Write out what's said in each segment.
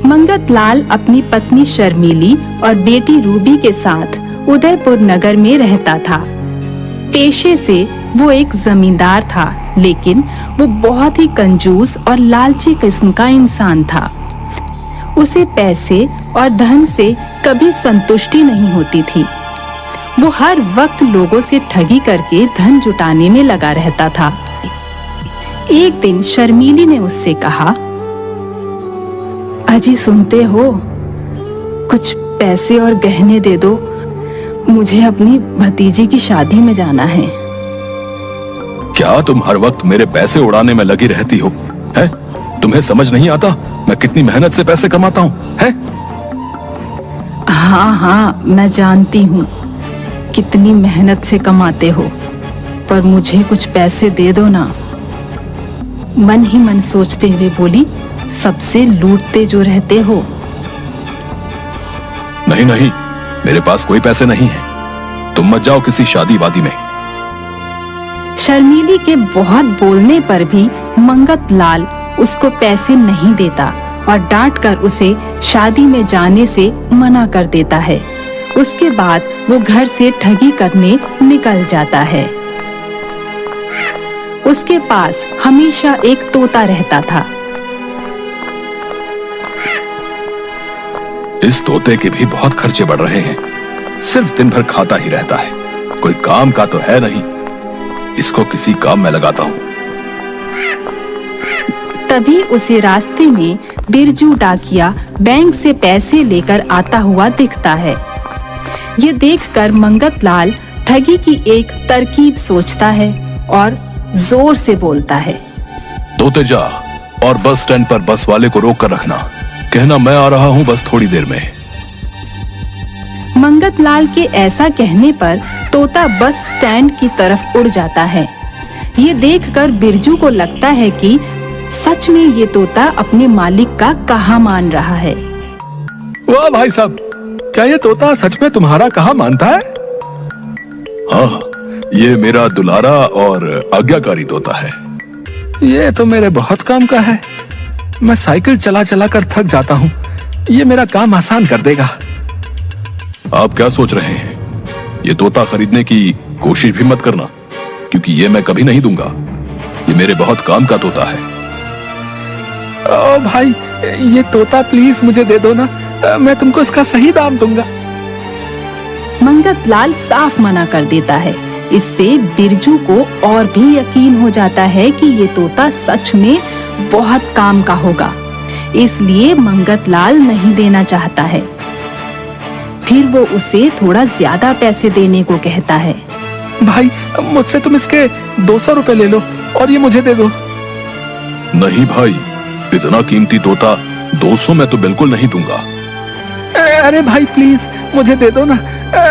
मंगत लाल अपनी पत्नी शर्मीली और बेटी रूबी के साथ उदयपुर नगर में रहता था। पेशे से वो एक जमींदार था, लेकिन वो बहुत ही कंजूस और लालची किस्म का इंसान था। उसे पैसे और धन से कभी संतुष्टि नहीं होती थी। वो हर वक्त लोगों से ठगी करके धन जुटाने में लगा रहता था। एक दिन शर्मीली ने उससे कहा, अजी सुनते हो, कुछ पैसे और गहने दे दो, मुझे अपनी भतीजी की शादी में जाना है। क्या तुम हर वक्त मेरे पैसे उड़ाने में लगी रहती हो? हैं? तुम्हें समझ नहीं आता मैं कितनी मेहनत से पैसे कमाता हूँ? हैं? हाँ, मैं जानती हूँ कितनी मेहनत से कमाते हो, पर मुझे कुछ पैसे दे दो ना। मन ही मन सोचते हुए बोली, सबसे लूटते जो रहते हो। नहीं नहीं, मेरे पास कोई पैसे नहीं है, तुम मत जाओ किसी शादी वादी में। शर्मीली के बहुत बोलने पर भी मंगत लाल उसको पैसे नहीं देता और डांट कर उसे शादी में जाने से मना कर देता है। उसके बाद वो घर से ठगी करने निकल जाता है। उसके पास हमेशा एक तोता रहता था। इस तोते के भी बहुत खर्चे बढ़ रहे हैं, सिर्फ दिन भर खाता ही रहता है, कोई काम का तो है नहीं। इसको किसी काम में लगाता हूँ। तभी उसे रास्ते में बिरजू डाकिया बैंक से पैसे लेकर आता हुआ दिखता है। ये देखकर मंगत लाल ठगी की एक तरकीब सोचता है और जोर से बोलता है, तोते जा और बस स्टैंड पर बस वाले को रोक कर रखना, कहना मैं आ रहा हूँ बस थोड़ी देर में। मंगत लाल के ऐसा कहने पर तोता बस स्टैंड की तरफ उड़ जाता है। ये देखकर बिरजू को लगता है कि सच में ये तोता अपने मालिक का कहा मान रहा है। वाह भाई साहब, क्या ये तोता सच में तुम्हारा कहा मानता है? हाँ, ये मेरा दुलारा और आज्ञाकारी तोता है। ये तो मेरे बहुत काम का है, मैं साइकिल चला चला कर थक जाता हूँ, ये मेरा काम आसान कर देगा। आप क्या सोच रहे हैं? ये तोता खरीदने की कोशिश भी मत करना, क्योंकि ये मैं कभी नहीं दूंगा। ये मेरे बहुत काम का तोता है। ओ भाई, ये तोता प्लीज मुझे दे दो ना, मैं तुमको इसका सही दाम दूंगा। मंगत लाल साफ मना कर देता है। इससे बिरजू को और भी यकीन हो जाता है कि ये तोता सच में बहुत काम का होगा, इसलिए मंगत लाल नहीं देना चाहता है। फिर वो उसे थोड़ा ज्यादा पैसे देने को कहता है। भाई, मुझसे तुम इसके 200 रुपए ले लो और ये मुझे दे दो। नहीं भाई, इतना कीमती तोता 200 में तो बिल्कुल नहीं दूंगा। अरे भाई प्लीज मुझे दे दो ना।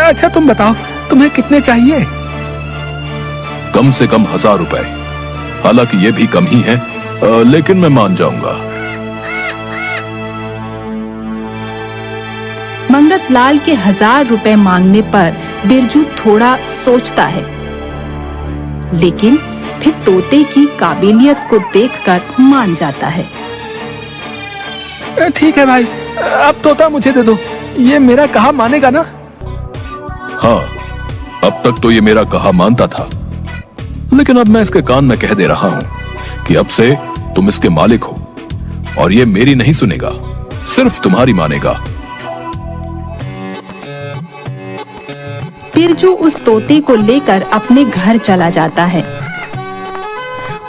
अच्छा तुम बताओ, तुम्हें कितने चाहिए? कम से कम 1000 रुपए, हालांकि ये भी कम ही है, लेकिन मैं मान जाऊंगा। मंगत लाल के 1000 रुपए मांगने पर बिरजू थोड़ा सोचता है, लेकिन फिर तोते की काबिलियत को देखकर मान जाता है। ठीक है भाई, अब तोता मुझे दे दो, ये मेरा कहा मानेगा ना? हाँ, अब तक तो ये मेरा कहा मानता था, लेकिन अब मैं इसके कान में कह दे रहा हूँ कि अब से तुम इसके मालिक हो और ये मेरी नहीं सुनेगा, सिर्फ तुम्हारी मानेगा। बिरजू उस तोते को लेकर अपने घर चला जाता है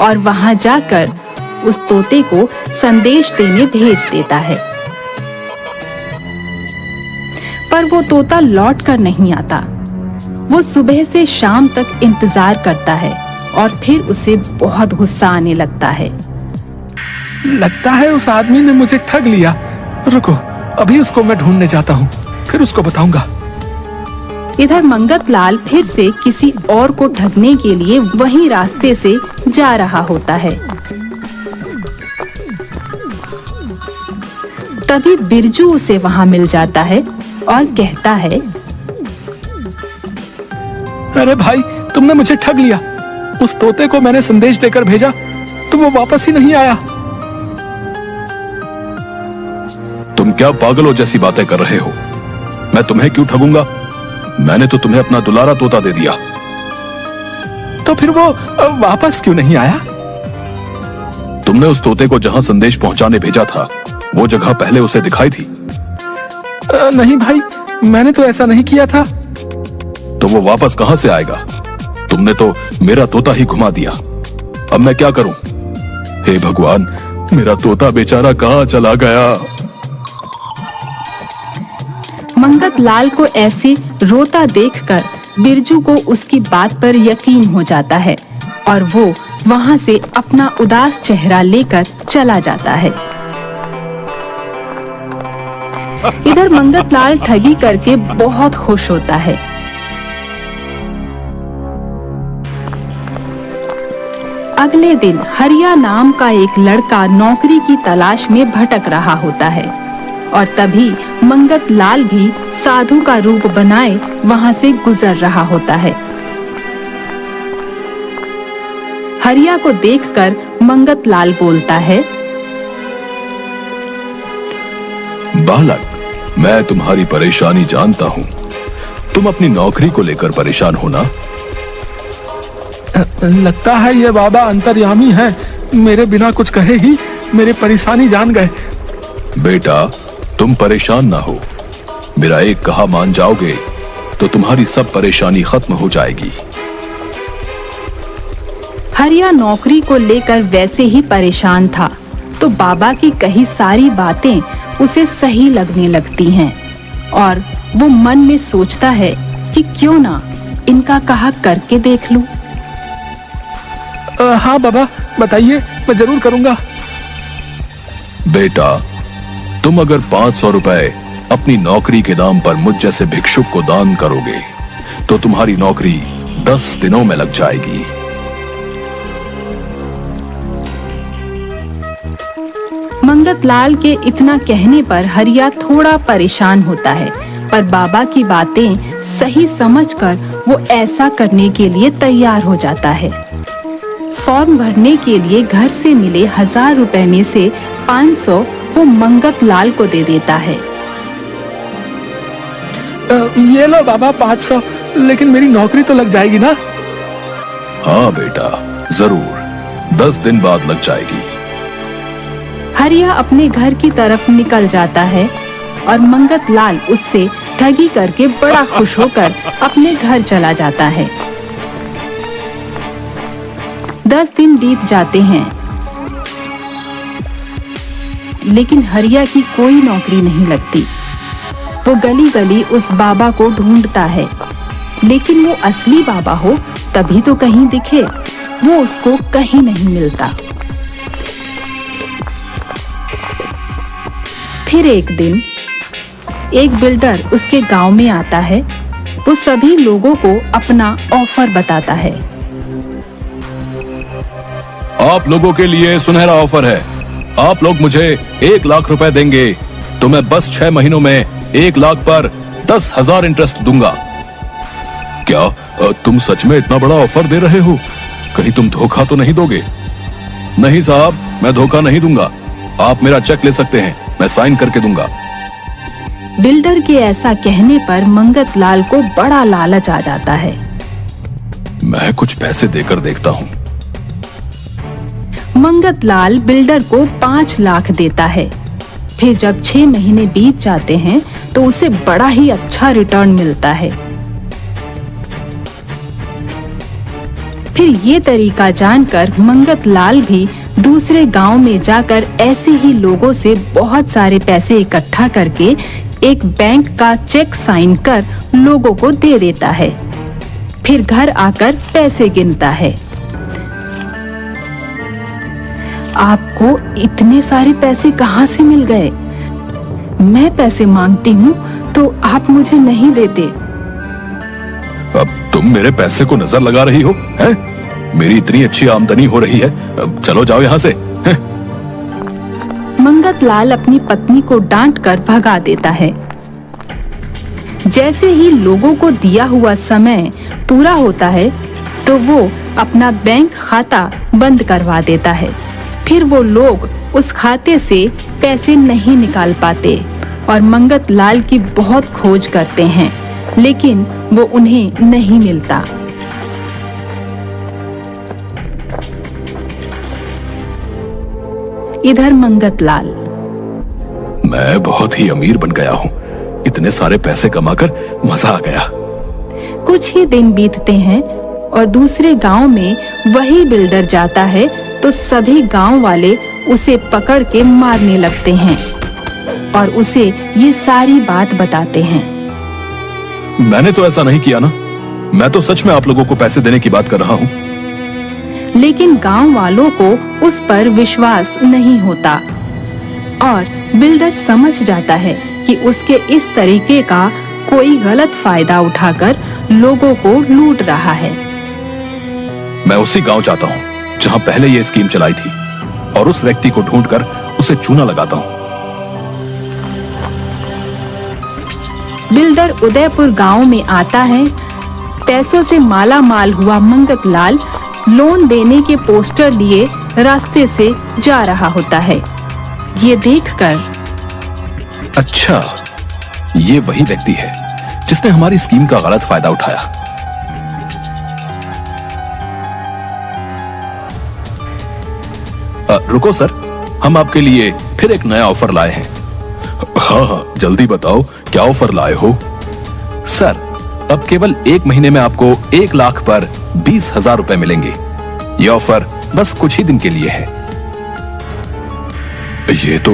और वहां जाकर उस तोते को संदेश देने भेज देता है, पर वो तोता लौट कर नहीं आता। वो सुबह से शाम तक इंतजार करता है और फिर उसे बहुत गुस्सा आने लगता है। लगता है उस आदमी ने मुझे ठग लिया। रुको, अभी उसको मैं ढूंढने जाता हूँ, फिर उसको बताऊंगा। इधर मंगत लाल फिर से किसी और को ठगने के लिए वही रास्ते से जा रहा होता है। तभी बिरजू उसे वहां मिल जाता है और कहता है, अरे भाई, तुमने मुझे ठग लिया। उस तोते को मैंने संदेश देकर भेजा तो वो वापस ही नहीं आया। तुम क्या पागलों जैसी बातें कर रहे हो? मैं तुम्हें क्यों ठगूंगा? मैंने तो तुम्हें अपना दुलारा तोता दे दिया। तो फिर वो वापस क्यों नहीं आया? तुमने उस तोते को जहां संदेश पहुंचाने भेजा था, वो जगह पहले उसे दिखाई थी? नहीं भाई, मैंने तो ऐसा नहीं किया था। तो वो वापस कहां से आएगा? तुमने तो मेरा तोता ही घुमा दिया। अब मैं क्या करूं? हे भगवान, मेरा तोता बेचारा कहां चला गया? मंगत लाल को ऐसे रोता देखकर बिरजू को उसकी बात पर यकीन हो जाता है और वो वहां से अपना उदास चेहरा लेकर चला जाता है। इधर मंगत लाल ठगी करके बहुत खुश होता है। अगले दिन हरिया नाम का एक लड़का नौकरी की तलाश में भटक रहा होता है और तभी मंगत लाल भी साधु का रूप बनाए वहां से गुजर रहा होता है। हरिया को देखकर मंगत लाल बोलता है, बालक, मैं तुम्हारी परेशानी जानता हूँ। तुम अपनी नौकरी को लेकर परेशान हो ना? लगता है ये बाबा अंतर्यामी है, मेरे बिना कुछ कहे ही मेरी परेशानी जान गए। बेटा, तुम परेशान ना हो। मेरा एक कहा मान जाओगे तो तुम्हारी सब परेशानी खत्म हो जाएगी। हरिया नौकरी को लेकर वैसे ही परेशान था, तो बाबा की कही सारी बातें उसे सही लगने लगती हैं और वो मन में सोचता है कि क्यों ना इनका कहा करके देख लूं। हाँ बाबा, बताइए, मैं जरूर करूंगा। बेटा, तुम अगर 500 रुपए अपनी नौकरी के नाम पर मुझ जैसे भिक्षुक को दान करोगे तो तुम्हारी नौकरी 10 दिनों में लग जाएगी। मंगत लाल के इतना कहने पर हरिया थोड़ा परेशान होता है, पर बाबा की बातें सही समझकर वो ऐसा करने के लिए तैयार हो जाता है। फॉर्म भरने के लिए घर से मिले 1000 रुपए में से 500 वो मंगत लाल को दे देता है। ये लो बाबा 500, लेकिन मेरी नौकरी तो लग जाएगी ना? हाँ बेटा, जरूर 10 दिन बाद लग जाएगी। हरिया अपने घर की तरफ निकल जाता है और मंगत लाल उससे ठगी करके बड़ा खुश होकर अपने घर चला जाता है। 10 दिन बीत जाते हैं, लेकिन हरिया की कोई नौकरी नहीं लगती। वो गली गली उस बाबा को ढूंढता है, लेकिन वो असली बाबा हो तभी तो कहीं दिखे, वो उसको कहीं नहीं मिलता। फिर एक दिन एक बिल्डर उसके गांव में आता है। वो सभी लोगों को अपना ऑफर बताता है। आप लोगों के लिए सुनहरा ऑफर है। आप लोग मुझे 1 लाख रुपए देंगे तो मैं बस 6 महीनों में 1 लाख पर 10,000 इंटरेस्ट दूंगा। क्या तुम सच में इतना बड़ा ऑफर दे रहे हो? कहीं तुम धोखा तो नहीं दोगे? नहीं साहब, मैं धोखा नहीं दूंगा। आप मेरा चेक ले सकते हैं, मैं साइन करके दूंगा। बिल्डर के ऐसा कहने पर मंगत लाल को बड़ा लालच आ जाता है। मैं कुछ पैसे देकर देखता हूँ। मंगत लाल बिल्डर को 5 लाख देता है। फिर जब 6 महीने बीत जाते हैं तो उसे बड़ा ही अच्छा रिटर्न मिलता है। फिर ये तरीका जानकर मंगत लाल भी दूसरे गांव में जाकर ऐसे ही लोगों से बहुत सारे पैसे इकट्ठा करके एक बैंक का चेक साइन कर लोगों को दे देता है। फिर घर आकर पैसे गिनता है। आपको इतने सारे पैसे कहाँ से मिल गए? मैं पैसे मांगती हूँ तो आप मुझे नहीं देते। अब तुम मेरे पैसे को नजर लगा रही हो, हैं? मेरी इतनी अच्छी आमदनी हो रही है, अब चलो जाओ यहाँ से। मंगत लाल अपनी पत्नी को डांट कर भगा देता है। जैसे ही लोगों को दिया हुआ समय पूरा होता है तो वो अपना बैंक खाता बंद करवा देता है। फिर वो लोग उस खाते से पैसे नहीं निकाल पाते और मंगत लाल की बहुत खोज करते हैं, लेकिन वो उन्हें नहीं मिलता। इधर मंगत लाल, मैं बहुत ही अमीर बन गया हूँ। इतने सारे पैसे कमाकर मजा आ गया। कुछ ही दिन बीतते हैं और दूसरे गांव में वही बिल्डर जाता है तो सभी गांव वाले उसे पकड़ के मारने लगते हैं और उसे ये सारी बात बताते हैं। मैंने तो ऐसा नहीं किया ना। मैं तो सच में आप लोगों को पैसे देने की बात कर रहा हूँ। लेकिन गांव वालों को उस पर विश्वास नहीं होता और बिल्डर समझ जाता है कि उसके इस तरीके का कोई गलत फायदा उठाकर लोगों को लूट रहा है। मैं उसी गांव जाता हूँ जहाँ पहले ये स्कीम चलाई थी और उस व्यक्ति को ढूंढकर उसे चूना लगाता हूँ। बिल्डर उदयपुर गांव में आता है। पैसों से माला माल हुआ मंगत लाल लोन देने के पोस्टर लिए रास्ते से जा रहा होता है। ये देखकर, अच्छा, ये वही व्यक्ति है जिसने हमारी स्कीम का गलत फायदा उठाया। रुको सर, हम आपके लिए फिर एक नया ऑफर लाए हैं। हाँ हाँ, जल्दी बताओ क्या ऑफर लाए हो। सर, अब केवल 1 महीने में आपको 1 लाख पर 20,000 रुपए मिलेंगे। ये ऑफर बस कुछ ही दिन के लिए है। ये तो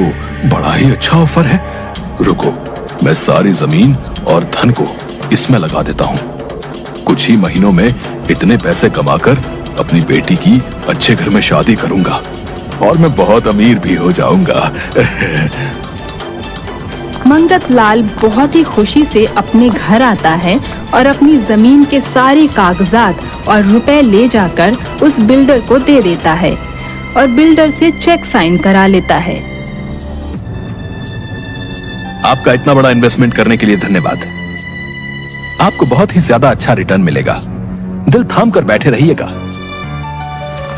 बड़ा ही अच्छा ऑफर है। रुको, मैं सारी जमीन और धन को इसमें लगा देता हूँ। कुछ ही महीनों में इतने पैसे कमाकर अपनी बेटी की अच्छे घर में शादी करूंगा और मैं बहुत अमीर भी हो जाऊंगा। मंगत लाल बहुत ही खुशी से अपने घर आता है और अपनी जमीन के सारे कागजात और रुपए ले जाकर उस बिल्डर को दे देता है और बिल्डर से चेक साइन करा लेता है। आपका इतना बड़ा इन्वेस्टमेंट करने के लिए धन्यवाद। आपको बहुत ही ज्यादा अच्छा रिटर्न मिलेगा। दिल थाम कर बैठे रहिएगा।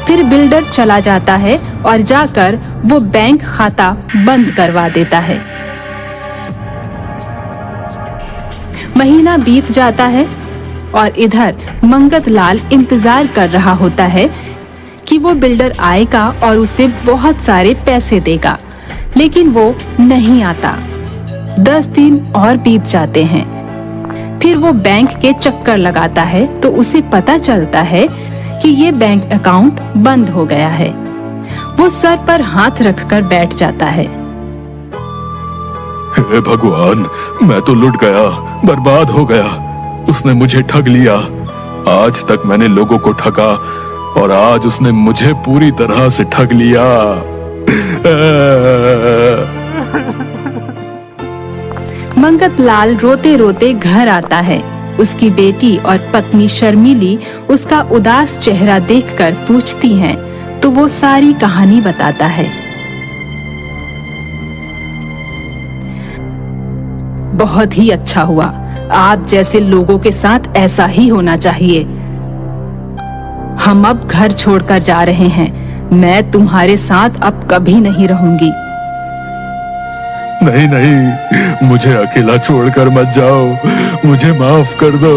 फिर बिल्डर चला जाता है और जाकर वो बैंक खाता बंद करवा देता है। महीना बीत जाता है और इधर मंगत लाल इंतजार कर रहा होता है कि वो बिल्डर आएगा और उसे बहुत सारे पैसे देगा, लेकिन वो नहीं आता। 10 दिन और बीत जाते हैं। फिर वो बैंक के चक्कर लगाता है तो उसे पता चलता है कि ये बैंक अकाउंट बंद हो गया है। वो सर पर हाथ रखकर बैठ जाता है। हे भगवान, मैं तो लुट गया, बर्बाद हो गया। उसने मुझे ठग लिया। आज तक मैंने लोगों को ठगा और आज उसने मुझे पूरी तरह से ठग लिया। मंगत लाल रोते रोते घर आता है। उसकी बेटी और पत्नी शर्मीली उसका उदास चेहरा देखकर पूछती हैं, तो वो सारी कहानी बताता है। बहुत ही अच्छा हुआ। आप जैसे लोगों के साथ ऐसा ही होना चाहिए। हम अब घर छोड़कर जा रहे हैं। मैं तुम्हारे साथ अब कभी नहीं रहूंगी। नहीं नहीं, मुझे अकेला छोड़कर मत जाओ। मुझे माफ कर दो।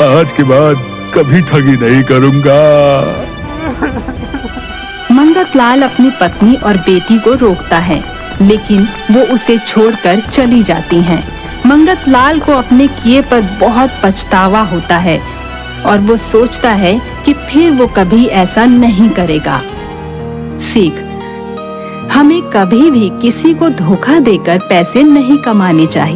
आज के बाद कभी ठगी नहीं करूंगा। मंगत लाल अपनी पत्नी और बेटी को रोकता है, लेकिन वो उसे छोड़कर चली जाती हैं। मंगत लाल को अपने किए पर बहुत पछतावा होता है और वो सोचता है कि फिर वो कभी ऐसा नहीं करेगा। सीख: हमें कभी भी किसी को धोखा देकर पैसे नहीं कमाने चाहिए।